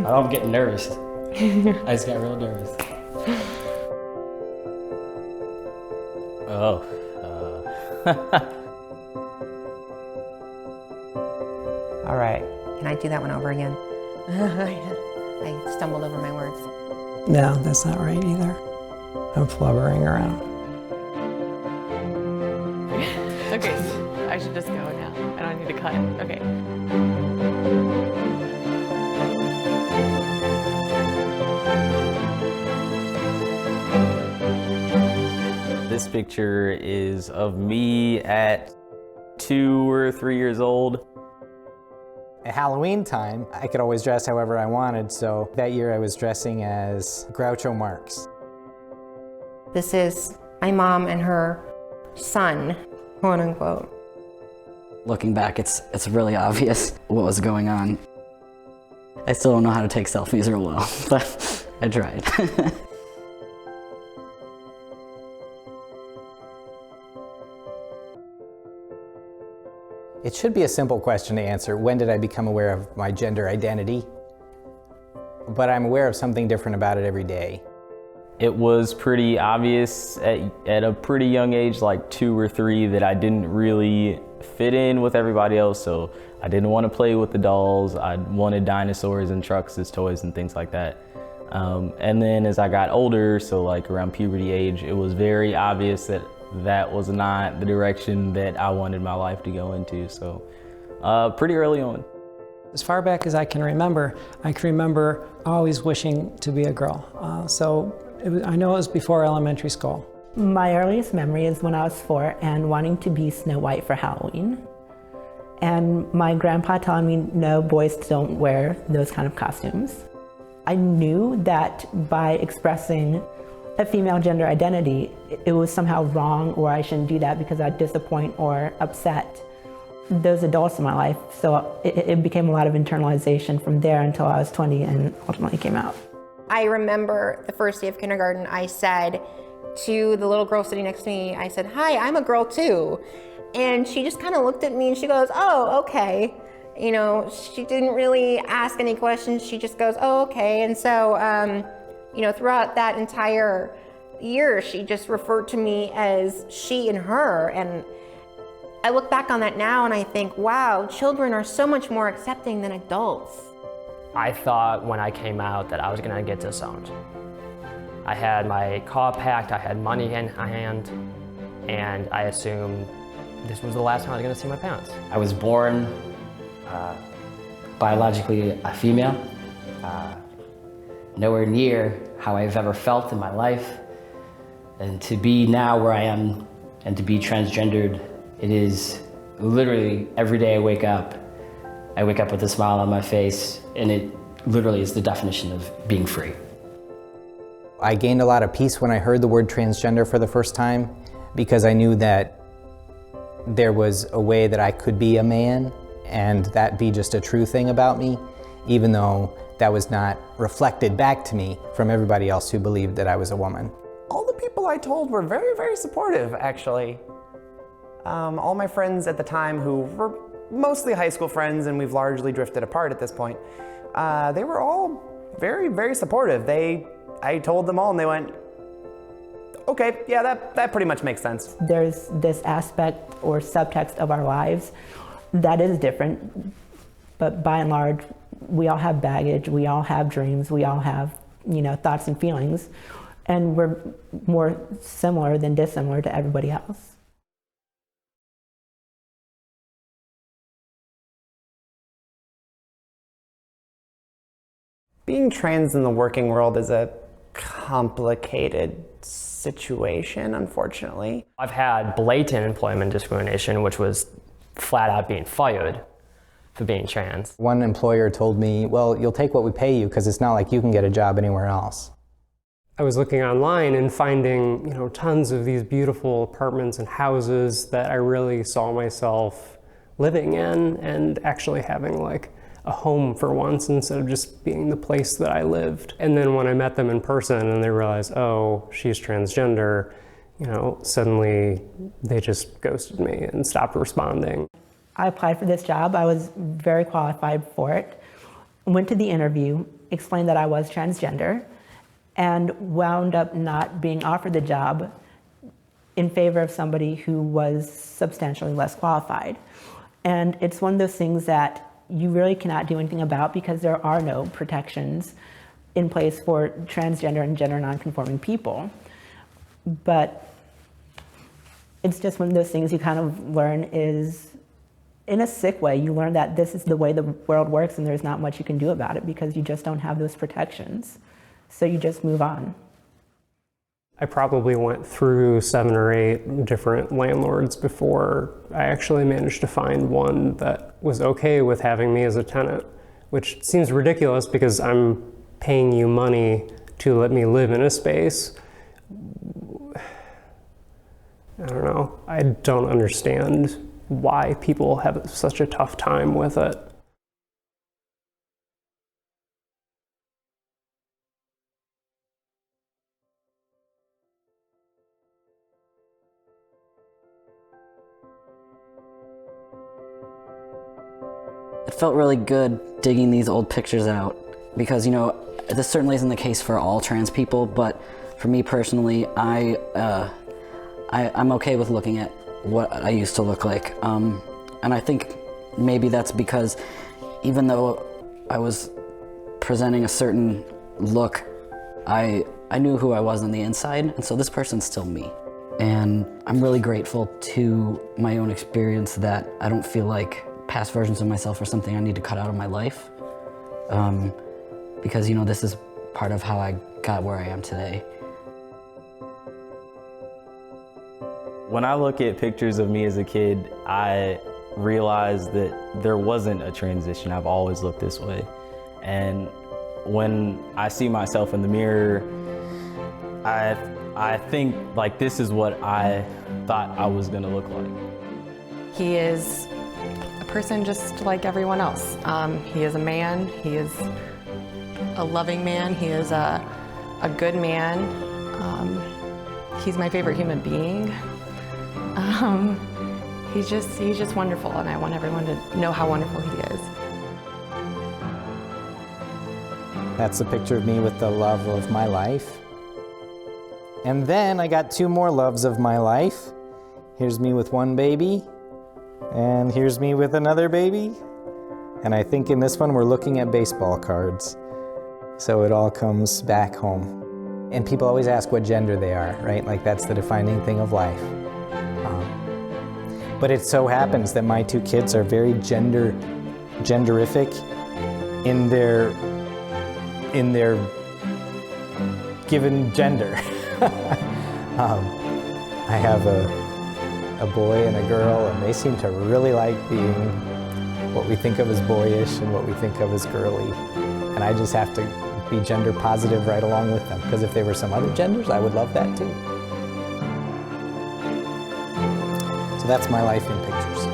Oh, I'm getting nervous. I just got real nervous. Oh. All right. Can I do that one over again? I stumbled over my words. No, that's not right either. I'm flubbering around. Okay, I should just go now. I don't need to cut. Okay. This picture is of me at 2 or 3 years old. At Halloween time, I could always dress however I wanted, so that year I was dressing as Groucho Marx. This is my mom and her son, quote unquote. Looking back, it's really obvious what was going on. I still don't know how to take selfies real well, but I tried. It should be a simple question to answer. When did I become aware of my gender identity? But I'm aware of something different about it every day. It was pretty obvious at a pretty young age, like 2 or 3, that I didn't really fit in with everybody else. So I didn't want to play with the dolls. I wanted dinosaurs and trucks as toys and things like that. And then as I got older, so like around puberty age, it was very obvious that that was not the direction that I wanted my life to go into. So pretty early on. As far back as I can remember always wishing to be a girl. I know it was before elementary school. My earliest memory is when I was 4 and wanting to be Snow White for Halloween. And my grandpa telling me, no, boys don't wear those kind of costumes. I knew that by expressing a female gender identity, it was somehow wrong, or I shouldn't do that because I'd disappoint or upset those adults in my life. So it became a lot of internalization from there until I was 20 and ultimately came out. I remember the first day of kindergarten, I said to the little girl sitting next to me, I said, "Hi, I'm a girl too." And she just kind of looked at me and she goes, "Oh, okay." You know, she didn't really ask any questions. She just goes, "Oh, okay." And so, you know, throughout that entire year, she just referred to me as she and her. And I look back on that now and I think, wow, children are so much more accepting than adults. I thought when I came out that I was gonna get disowned. I had my car packed, I had money in hand, and I assumed this was the last time I was gonna see my parents. I was born biologically a female, nowhere near how I've ever felt in my life. And to be now where I am and to be transgendered, it is literally every day I wake up with a smile on my face, and it literally is the definition of being free. I gained a lot of peace when I heard the word transgender for the first time, because I knew that there was a way that I could be a man and that be just a true thing about me, even though that was not reflected back to me from everybody else who believed that I was a woman. All the people I told were very, very supportive, actually. All my friends at the time, who were mostly high school friends, and we've largely drifted apart at this point, they were all very, very supportive. I told them all and they went, okay, yeah, that pretty much makes sense. There's this aspect or subtext of our lives that is different, but by and large, we all have baggage, we all have dreams, we all have, you know, thoughts and feelings, and we're more similar than dissimilar to everybody else. Being trans in the working world is a complicated situation, unfortunately. I've had blatant employment discrimination, which was flat out being fired for being trans. One employer told me, well, you'll take what we pay you because it's not like you can get a job anywhere else. I was looking online and finding, tons of these beautiful apartments and houses that I really saw myself living in and actually having like a home for once instead of just being the place that I lived. And then when I met them in person and they realized, oh, she's transgender, suddenly they just ghosted me and stopped responding. I applied for this job. I was very qualified for it. Went to the interview, explained that I was transgender and wound up not being offered the job in favor of somebody who was substantially less qualified. And it's one of those things that you really cannot do anything about because there are no protections in place for transgender and gender nonconforming people. But it's just one of those things you kind of learn is, in a sick way, you learn that this is the way the world works and there's not much you can do about it because you just don't have those protections. So you just move on. I probably went through 7 or 8 different landlords before I actually managed to find one that was okay with having me as a tenant, which seems ridiculous because I'm paying you money to let me live in a space. I don't know. I don't understand why people have such a tough time with it. It felt really good digging these old pictures out because, you know, this certainly isn't the case for all trans people, but for me personally, I'm okay with looking at what I used to look like. And I think maybe that's because even though I was presenting a certain look, I knew who I was on the inside, and so this person's still me. And I'm really grateful to my own experience that I don't feel like past versions of myself are something I need to cut out of my life. Because, you know, this is part of how I got where I am today. When I look at pictures of me as a kid, I realize that there wasn't a transition. I've always looked this way. And when I see myself in the mirror, I think like this is what I thought I was gonna look like. He is a person just like everyone else. He is a man, he is a loving man, he is a good man. He's my favorite human being. He's just wonderful, and I want everyone to know how wonderful he is. That's a picture of me with the love of my life. And then I got 2 more loves of my life. Here's me with one baby, and here's me with another baby. And I think in this one we're looking at baseball cards. So it all comes back home. And people always ask what gender they are, right? Like that's the defining thing of life. But it so happens that my 2 kids are very genderific in their given gender. I have a boy and a girl, and they seem to really like being what we think of as boyish and what we think of as girly. And I just have to be gender positive right along with them, because if they were some other genders, I would love that too. So that's my life in pictures.